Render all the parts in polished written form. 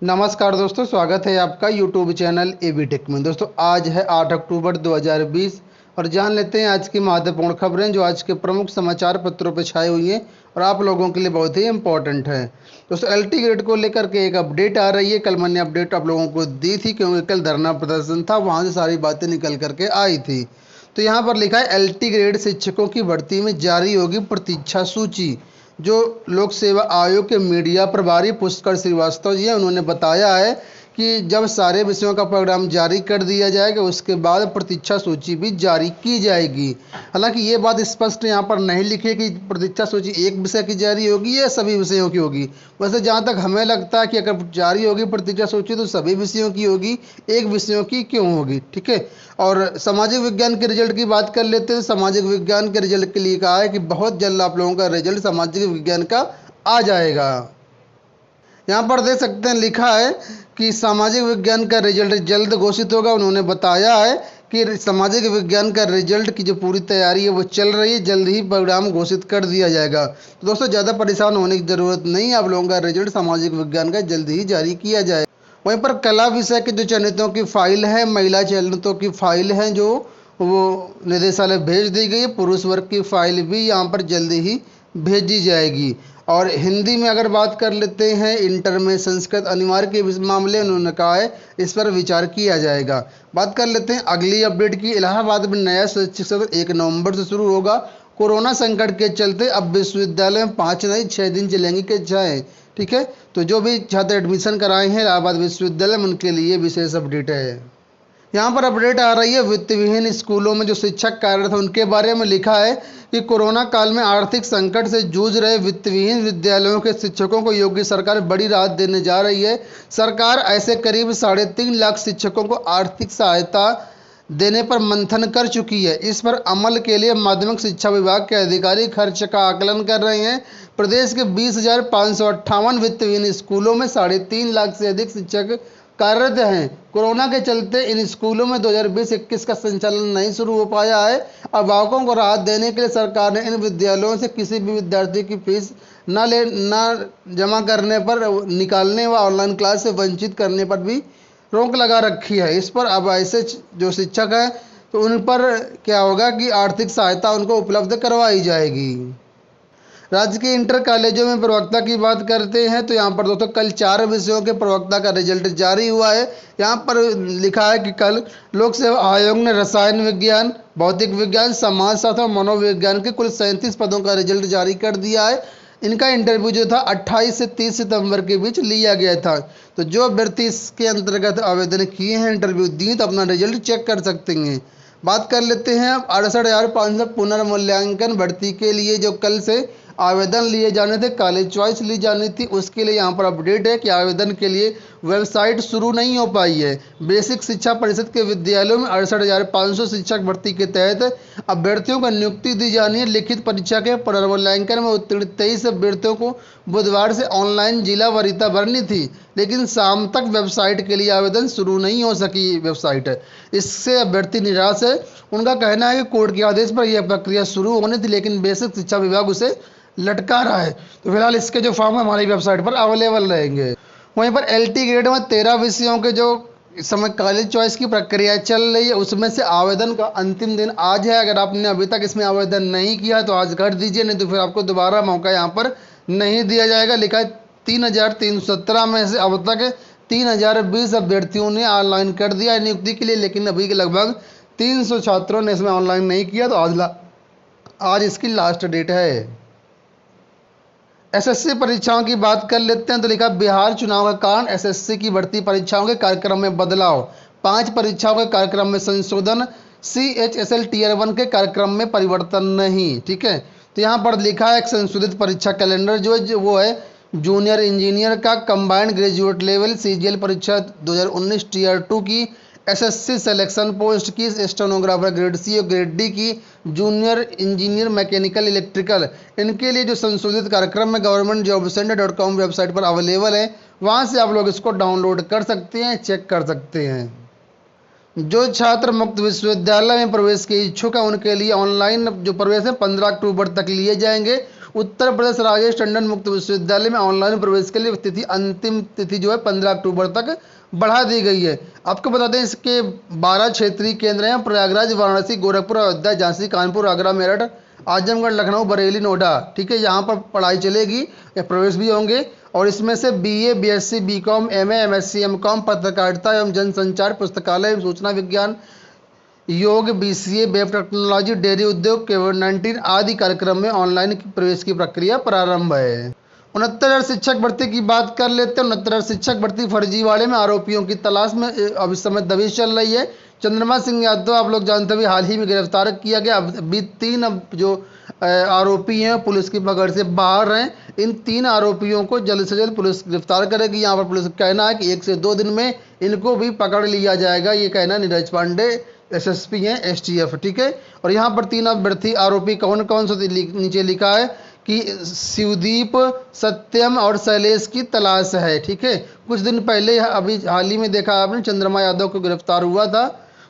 नमस्कार दोस्तों, स्वागत है आपका यूट्यूब चैनल एबी टेक में। दोस्तों आज है 8 अक्टूबर 2020 और जान लेते हैं आज की महत्वपूर्ण खबरें जो आज के प्रमुख समाचार पत्रों पर छाई हुई हैं और आप लोगों के लिए बहुत ही इंपॉर्टेंट है। दोस्तों एलटी ग्रेड को लेकर के एक अपडेट आ रही है। कल मैंने अपडेट आप लोगों को दी थी क्योंकि कल धरना प्रदर्शन था, वहाँ से सारी बातें निकल करके आई थी। तो यहाँ पर लिखा है एलटी ग्रेड शिक्षकों की भर्ती में जारी होगी प्रतीक्षा सूची। जो लोक सेवा आयोग के मीडिया प्रभारी पुष्कर श्रीवास्तव जी हैं, उन्होंने बताया है कि जब सारे विषयों का प्रोग्राम जारी कर दिया जाएगा उसके बाद प्रतीक्षा सूची भी जारी की जाएगी। हालांकि ये बात स्पष्ट यहाँ पर नहीं लिखी है कि प्रतीक्षा सूची एक विषय की जारी होगी या सभी विषयों की होगी। वैसे जहाँ तक हमें लगता है कि अगर जारी होगी प्रतीक्षा सूची तो सभी विषयों की होगी, एक विषयों की क्यों होगी। ठीक है। और सामाजिक विज्ञान के रिजल्ट की बात कर लेते हैं। सामाजिक विज्ञान के रिजल्ट के लिए कहा है कि बहुत जल्द आप लोगों का रिजल्ट सामाजिक विज्ञान का आ जाएगा। यहाँ पर देख सकते हैं लिखा है कि सामाजिक विज्ञान का रिजल्ट जल्द घोषित होगा। उन्होंने बताया है कि सामाजिक विज्ञान का रिजल्ट की जो पूरी तैयारी है वो चल रही है, जल्द ही परिणाम घोषित कर दिया जाएगा। तो दोस्तों ज़्यादा परेशान होने की ज़रूरत नहीं है, आप लोगों का रिजल्ट सामाजिक विज्ञान का जल्द ही जारी किया जाए। वहीं पर कला विषय के जो चयनितों की फाइल है, महिला चयनितों की फाइल है जो वो निदेशालय भेज दी गई है। पुरुष वर्ग की फाइल भी यहाँ पर जल्दी ही भेजी जाएगी। और हिंदी में अगर बात कर लेते हैं, इंटर में संस्कृत अनिवार्य के मामले उन्होंने कहा है इस पर विचार किया जाएगा। बात कर लेते हैं अगली अपडेट की। इलाहाबाद में नया शैक्षिक सत्र 1 नवंबर से शुरू होगा। कोरोना संकट के चलते अब विश्वविद्यालय में 5 नहीं 6 दिन चलेंगी कि जाएँ। ठीक है। तो जो भी छात्र एडमिशन कराए हैं इलाहाबाद विश्वविद्यालय में उनके लिए विशेष अपडेट है। यहाँ पर अपडेट आ रही है वित्त विहीन स्कूलों में जो शिक्षक कार्यरत हैं उनके बारे में। लिखा है कि कोरोना काल में आर्थिक संकट से जूझ रहे वित्त विहीन विद्यालयों के शिक्षकों को योगी सरकार बड़ी राहत देने जा रही है। सरकार ऐसे करीब 3.5 लाख शिक्षकों को आर्थिक सहायता देने पर मंथन कर चुकी है। इस पर अमल के लिए माध्यमिक शिक्षा विभाग के अधिकारी खर्च का आकलन कर रहे हैं। प्रदेश के 20,558 वित्तहीन स्कूलों में 3.5 लाख से अधिक शिक्षक कार्यरत हैं। कोरोना के चलते इन स्कूलों में 2020-21 का संचालन नहीं शुरू हो पाया है। अभिभावकों को राहत देने के लिए सरकार ने इन विद्यालयों से किसी भी विद्यार्थी की फीस न जमा करने पर निकालने व ऑनलाइन क्लास से वंचित करने पर भी रोक लगा रखी है। इस पर अब ऐसे जो शिक्षक हैं तो उन पर क्या होगा कि आर्थिक सहायता उनको उपलब्ध करवाई जाएगी। राज्य के इंटर कॉलेजों में प्रवक्ता की बात करते हैं तो यहाँ पर दोस्तों कल 4 विषयों के प्रवक्ता का रिजल्ट जारी हुआ है। यहाँ पर लिखा है कि कल लोक सेवा आयोग ने रसायन विज्ञान, भौतिक विज्ञान, समाजशास्त्र और मनोविज्ञान के कुल 37 पदों का रिजल्ट जारी कर दिया है। इनका इंटरव्यू जो था 28 से 30 सितंबर के बीच लिया गया था। तो जो अभ्यर्थी इसके अंतर्गत आवेदन किए हैं, इंटरव्यू दिए, तो अपना रिजल्ट चेक कर सकते हैं। बात कर लेते हैं 68,500 पुनर्मूल्यांकन भर्ती के लिए जो कल से आवेदन लिए जाने थे, कॉलेज चॉइस ली जानी थी, उसके लिए यहाँ पर अपडेट है कि आवेदन के लिए वेबसाइट शुरू नहीं हो पाई है। बेसिक शिक्षा परिषद के विद्यालयों में 68,500 शिक्षक भर्ती के तहत अभ्यर्थियों को नियुक्ति दी जानी है। लिखित परीक्षा के पुनर्मूल्यांकन में उत्तीर्ण 23 अभ्यर्थियों को बुधवार से ऑनलाइन जिला वरीयता भरनी थी, लेकिन शाम तक वेबसाइट के लिए आवेदन शुरू नहीं हो सकी वेबसाइट। इससे अभ्यर्थी निराश है। उनका कहना है कि कोर्ट के आदेश पर यह प्रक्रिया शुरू होनी थी लेकिन बेसिक शिक्षा विभाग उसे लटका रहा है। तो फिलहाल इसके जो फॉर्म हमारी वेबसाइट पर अवेलेबल रहेंगे। वहीं पर एलटी ग्रेड में 13 विषयों के जो समय कॉलेज चॉइस की प्रक्रिया चल रही है उसमें से आवेदन का अंतिम दिन आज है। अगर आपने अभी तक इसमें आवेदन नहीं किया तो आज कर दीजिए, नहीं तो फिर आपको दोबारा मौका यहाँ पर नहीं दिया जाएगा। लिखा है 3,317 में से अब तक 3,020 अभ्यर्थियों ने ऑनलाइन कर दिया है नियुक्ति के लिए, लेकिन अभी के लगभग 300 छात्रों ने इसमें ऑनलाइन नहीं किया। तो आज इसकी लास्ट डेट है। एसएससी परीक्षाओं की बात कर लेते हैं तो लिखा बिहार चुनाव का कारण एसएससी की भर्ती परीक्षाओं के कार्यक्रम में बदलाव, 5 परीक्षाओं के कार्यक्रम में संशोधन, CHSL टियर 1 के कार्यक्रम में परिवर्तन नहीं। ठीक है। तो यहाँ पर लिखा है एक संशोधित परीक्षा कैलेंडर जो वो है जूनियर इंजीनियर का कंबाइंड ग्रेजुएट लेवल CGL परीक्षा 2019 टियर 2 की, एसएससी सिलेक्शन पोस्ट की, स्टेनोग्राफर ग्रेड सी और ग्रेड डी की, जूनियर इंजीनियर मैकेनिकल इलेक्ट्रिकल, इनके लिए जो संशोधित कार्यक्रम है governmentjobcenter.com वेबसाइट पर अवेलेबल है। वहाँ से आप लोग इसको डाउनलोड कर सकते हैं, चेक कर सकते हैं। जो छात्र मुक्त विश्वविद्यालय में प्रवेश के इच्छुक हैं उनके लिए ऑनलाइन जो प्रवेश है 15 अक्टूबर तक लिए जाएंगे। उत्तर प्रदेश राजेश टंडन मुक्त विश्वविद्यालय में ऑनलाइन प्रवेश के लिए तिथि अंतिम तिथि जो है 15 अक्टूबर तक बढ़ा दी गई है। आपको बता दें इसके 12 क्षेत्रीय केंद्र हैं, प्रयागराज, वाराणसी, गोरखपुर, अयोध्या, झांसी, कानपुर, आगरा, मेरठ, आजमगढ़, लखनऊ, बरेली, नोएडा। ठीक है, यहाँ पर पढ़ाई चलेगी या प्रवेश भी होंगे। और इसमें से BA, BSc, BCom, MA, MSc, MCom, पत्रकारिता एवं जनसंचार, पुस्तकालय एवं सूचना विज्ञान, योग, BCA, वेब टेक्नोलॉजी, डेयरी उद्योग, कोविड-19 आदि कार्यक्रम में ऑनलाइन प्रवेश की प्रक्रिया प्रारंभ है। 69,000 शिक्षक भर्ती की बात कर लेते हैं। 69,000 शिक्षक भर्ती फर्जीवाड़े में आरोपियों की तलाश में अब इस समय दबिश चल रही है। चंद्रमा सिंह यादव आप लोग जानते हैं हाल ही में गिरफ्तार किया गया। अभी 3 जो आरोपी हैं पुलिस की पकड़ से बाहर हैं। इन 3 आरोपियों को जल्द से जल्द पुलिस गिरफ्तार करेगी। यहाँ पर पुलिस का कहना है कि 1 से 2 दिन में इनको भी पकड़ लिया जाएगा। ये कहना नीरज पांडे SSP हैं STF। ठीक है, और यहाँ पर 3 अभ्यर्थी आरोपी कौन कौन से नीचे लिखा है कि शिवदीप, सत्यम और शैलेश की तलाश है। ठीक है, कुछ दिन पहले अभी हाल ही में देखा आपने चंद्रमा यादव को गिरफ्तार हुआ था,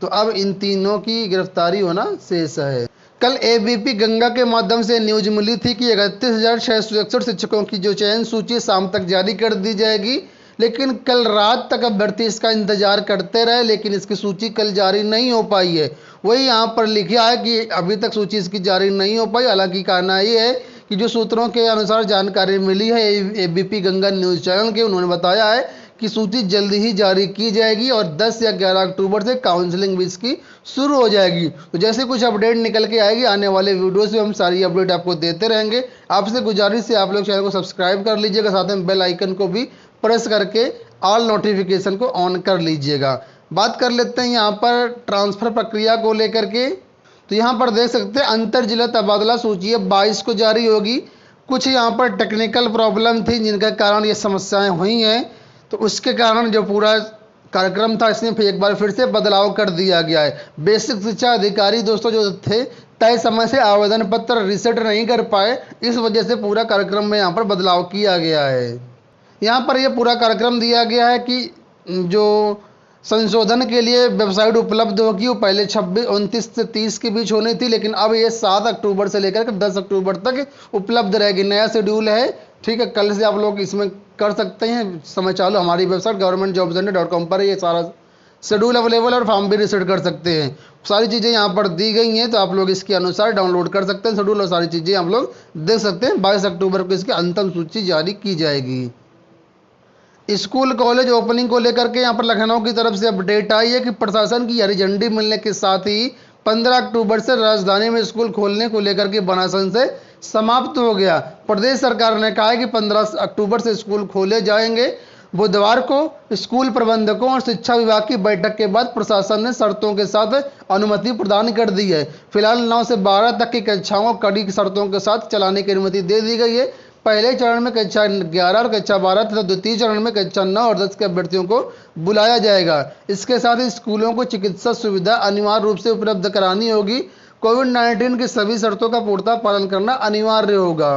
तो अब इन तीनों की गिरफ्तारी होना शेष है। कल ABP गंगा के माध्यम से न्यूज मिली थी कि 31,661 शिक्षकों की जो चयन सूची शाम तक जारी कर दी जाएगी, लेकिन कल रात तक अभ्यर्थी इसका इंतजार करते रहे, लेकिन इसकी सूची कल जारी नहीं हो पाई है। वही यहाँ पर लिखा है कि अभी तक सूची इसकी जारी नहीं हो पाई। हालांकि कहना ये है कि जो सूत्रों के अनुसार जानकारी मिली है ABP गंगा न्यूज चैनल के, उन्होंने बताया है कि सूची जल्दी ही जारी की जाएगी और 10 या 11 अक्टूबर से काउंसलिंग भी इसकी शुरू हो जाएगी। तो जैसे कुछ अपडेट निकल के आएगी आने वाले वीडियोस में हम सारी अपडेट आपको देते रहेंगे। आपसे गुजारिश है आप लोग चैनल को सब्सक्राइब कर लीजिएगा, साथ में बेल आइकन को भी प्रेस करके ऑल नोटिफिकेशन को ऑन कर लीजिएगा। बात कर लेते हैं यहाँ पर ट्रांसफ़र प्रक्रिया को लेकर के। तो यहाँ पर देख सकते हैं अंतर जिला तबादला सूची 22 को जारी होगी। कुछ यहाँ पर टेक्निकल प्रॉब्लम थी जिनके कारण ये समस्याएं हुई हैं, तो उसके कारण जो पूरा कार्यक्रम था इसमें एक बार फिर से बदलाव कर दिया गया है। बेसिक शिक्षा अधिकारी दोस्तों जो थे तय समय से आवेदन पत्र रिसेट नहीं कर पाए, इस वजह से पूरा कार्यक्रम में यहाँ पर बदलाव किया गया है। यहाँ पर यह पूरा कार्यक्रम दिया गया है कि जो संशोधन के लिए वेबसाइट उपलब्ध होगी वो पहले 29 से 30 के बीच होनी थी, लेकिन अब ये 7 अक्टूबर से लेकर के 10 अक्टूबर तक उपलब्ध रहेगी। नया शेड्यूल है। ठीक है, कल से आप लोग इसमें कर सकते हैं समय चालू। हमारी वेबसाइट governmentjobsunday.com पर ये सारा शेड्यूल अवेलेबल है और फॉर्म भी रिसेट कर सकते हैं। सारी चीज़ें यहाँ पर दी गई हैं, तो आप लोग इसके अनुसार डाउनलोड कर सकते हैं शेड्यूल और सारी चीज़ें आप लोग देख सकते हैं। 22 अक्टूबर को इसकी अंतिम सूची जारी की जाएगी। स्कूल कॉलेज ओपनिंग को लेकर के यहाँ पर लखनऊ की तरफ से अपडेट आई है कि प्रशासन की हरी झंडी मिलने के साथ ही 15 अक्टूबर से राजधानी में स्कूल खोलने को लेकर के बना संशय समाप्त हो गया। प्रदेश सरकार ने कहा है कि 15 अक्टूबर से स्कूल खोले जाएंगे। बुधवार को स्कूल प्रबंधकों और शिक्षा विभाग की बैठक के बाद प्रशासन ने शर्तों के साथ अनुमति प्रदान कर दी है। फिलहाल 9 से 12 तक की कक्षाओं कड़ी शर्तों के साथ चलाने की अनुमति दे दी गई है। पहले चरण में कक्षा 11 और कक्षा 12 तथा द्वितीय चरण में कक्षा 9 और 10 के अभ्यर्थियों को बुलाया जाएगा। इसके साथ ही स्कूलों को चिकित्सा सुविधा अनिवार्य रूप से उपलब्ध करानी होगी। कोविड-19 की सभी शर्तों का पूर्णतः पालन करना अनिवार्य होगा।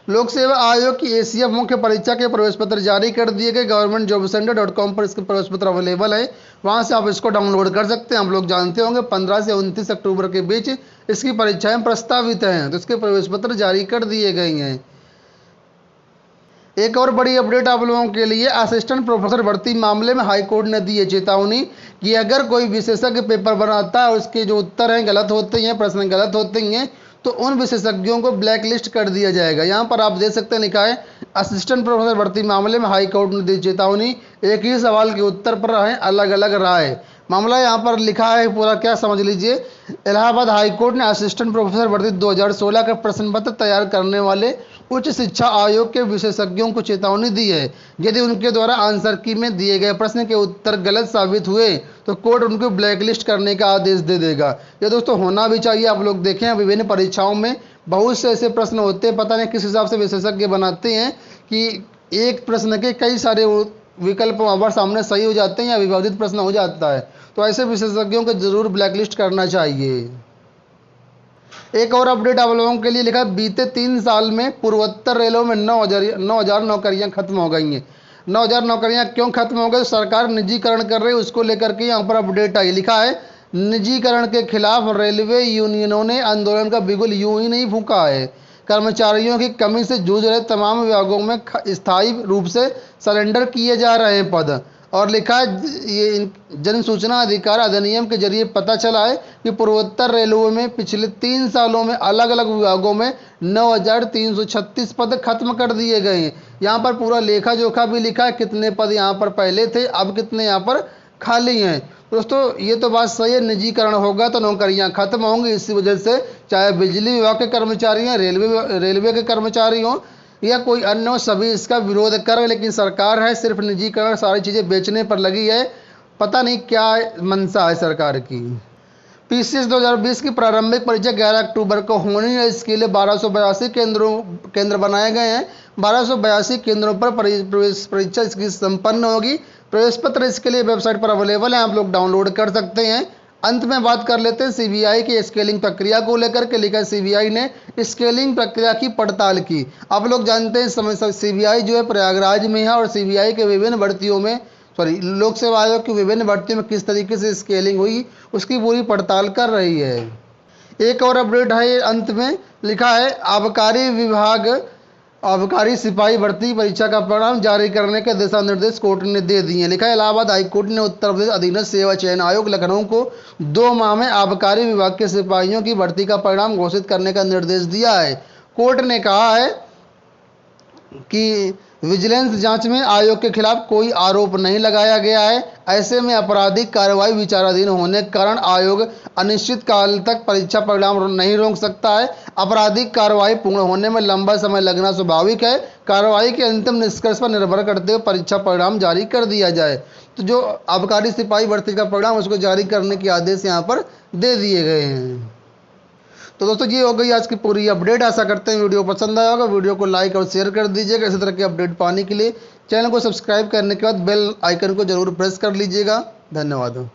लोक सेवा आयोग की एशिया मुख्य परीक्षा के प्रवेश पत्र जारी कर दिए गए। governmentjobsunday.com पर इसके प्रवेश पत्र अवेलेबल है, वहां से आप इसको डाउनलोड कर सकते हैं। हम लोग जानते होंगे 15 से 29 अक्टूबर के बीच इसकी परीक्षाएं प्रस्तावित हैं, तो इसके प्रवेश पत्र जारी कर दिए गए हैं। एक और बड़ी अपडेट आप लोगों के लिए, असिस्टेंट प्रोफेसर भर्ती मामले में हाईकोर्ट ने दी है चेतावनी कि अगर कोई विशेषज्ञ पेपर बनाता है और उसके जो उत्तर हैं गलत होते हैं, प्रश्न गलत होते हैं, तो उन विशेषज्ञों को ब्लैक लिस्ट कर दिया जाएगा। यहाँ पर आप देख सकते हैं लिखा है असिस्टेंट प्रोफेसर भर्ती मामले में हाई कोर्ट ने दी चेतावनी, एक ही सवाल के उत्तर पर है अलग अलग राय। मामला यहाँ पर लिखा है पूरा, क्या समझ लीजिए। इलाहाबाद हाई कोर्ट ने असिस्टेंट प्रोफेसर भर्ती 2016 का प्रश्न पत्र तैयार करने वाले उच्च शिक्षा आयोग के विशेषज्ञों को चेतावनी दी है। यदि उनके द्वारा आंसर की में दिए गए प्रश्न के उत्तर गलत साबित हुए तो कोर्ट उनको ब्लैकलिस्ट करने का आदेश दे देगा। यह दोस्तों होना भी चाहिए। आप लोग देखें विभिन्न परीक्षाओं में बहुत से ऐसे प्रश्न होते हैं, पता नहीं किस हिसाब से विशेषज्ञ बनाते हैं कि एक प्रश्न के कई सारे विकल्प हमारे सामने सही हो जाते हैं या विवादित प्रश्न हो जाता है, तो ऐसे विशेषज्ञों को जरूर ब्लैकलिस्ट करना चाहिए। एक और अपडेट आप लोगों के लिए लिखा, बीते 3 साल में पूर्वोत्तर रेलों में 9,000 नौकरियां खत्म हो गई हैं। 9,000 नौकरियां क्यों खत्म हो गई? सरकार निजीकरण कर रही है, उसको लेकर के यहाँ पर अपडेट आई। लिखा है निजीकरण के खिलाफ रेलवे यूनियनों ने आंदोलन का बिगुल यूं ही नहीं फूंका है। कर्मचारियों की कमी से जूझ रहे तमाम विभागों में स्थायी रूप से सरेंडर किए जा रहे हैं पद। और लिखा है ये जन सूचना अधिकार अधिनियम के जरिए पता चला है कि पूर्वोत्तर रेलवे में पिछले 3 सालों में अलग अलग विभागों में 9,336 पद खत्म कर दिए गए हैं। यहाँ पर पूरा लेखा जोखा भी लिखा है, कितने पद यहाँ पर पहले थे, अब कितने यहाँ पर खाली हैं। दोस्तों ये तो बात सही है, निजीकरण होगा तो नौकरियां खत्म होंगी। इसी वजह से चाहे बिजली विभाग के कर्मचारी हैं, रेलवे के कर्मचारी हों या कोई अन्य हो, सभी इसका विरोध कर रहे हैं। लेकिन सरकार है सिर्फ निजीकरण, सारी चीज़ें बेचने पर लगी है। पता नहीं क्या मंशा है सरकार की। पीसीएस 2020 की प्रारंभिक परीक्षा 11 अक्टूबर को होनी है। इसके लिए 1282 केंद्र बनाए गए हैं। 1282 केंद्रों पर प्रवेश परीक्षा इसकी संपन्न होगी। प्रवेश पत्र इसके लिए वेबसाइट पर अवेलेबल है, आप लोग डाउनलोड कर सकते हैं। अंत में बात कर लेते हैं सीबीआई की स्केलिंग प्रक्रिया को लेकर के। लिखा है सीबीआई ने स्केलिंग प्रक्रिया की पड़ताल की। आप लोग जानते हैं समय सीबीआई जो है प्रयागराज में है और सीबीआई के विभिन्न भर्तियों में लोक सेवा आयोग की विभिन्न भर्तियों में किस तरीके से स्केलिंग हुई उसकी पूरी पड़ताल कर रही है। एक और अपडेट है अंत में, लिखा है आबकारी विभाग आबकारी सिपाही भर्ती परीक्षा का परिणाम जारी करने के दिशा निर्देश कोर्ट ने दे दिए। लिखा है इलाहाबाद हाईकोर्ट ने उत्तर प्रदेश अधीनस्थ सेवा चयन आयोग लखनऊ को 2 माह में आबकारी विभाग के सिपाहियों की भर्ती का परिणाम घोषित करने का निर्देश दिया है। कोर्ट ने कहा है कि विजिलेंस जांच में आयोग के खिलाफ कोई आरोप नहीं लगाया गया है। ऐसे में आपराधिक कार्रवाई विचाराधीन होने के कारण आयोग अनिश्चित काल तक परीक्षा परिणाम नहीं रोक सकता है। आपराधिक कार्रवाई पूर्ण होने में लंबा समय लगना स्वाभाविक है। कार्रवाई के अंतिम निष्कर्ष पर निर्भर करते हुए परीक्षा परिणाम जारी कर दिया जाए। तो जो आबकारी सिपाही भर्ती का परिणाम उसको जारी करने के आदेश यहाँ पर दे दिए गए हैं। तो दोस्तों ये हो गई आज की पूरी अपडेट। आशा करते हैं वीडियो पसंद आया होगा। वीडियो को लाइक और शेयर कर दीजिएगा। इसी तरह की अपडेट पाने के लिए चैनल को सब्सक्राइब करने के बाद बेल आइकन को जरूर प्रेस कर लीजिएगा। धन्यवाद।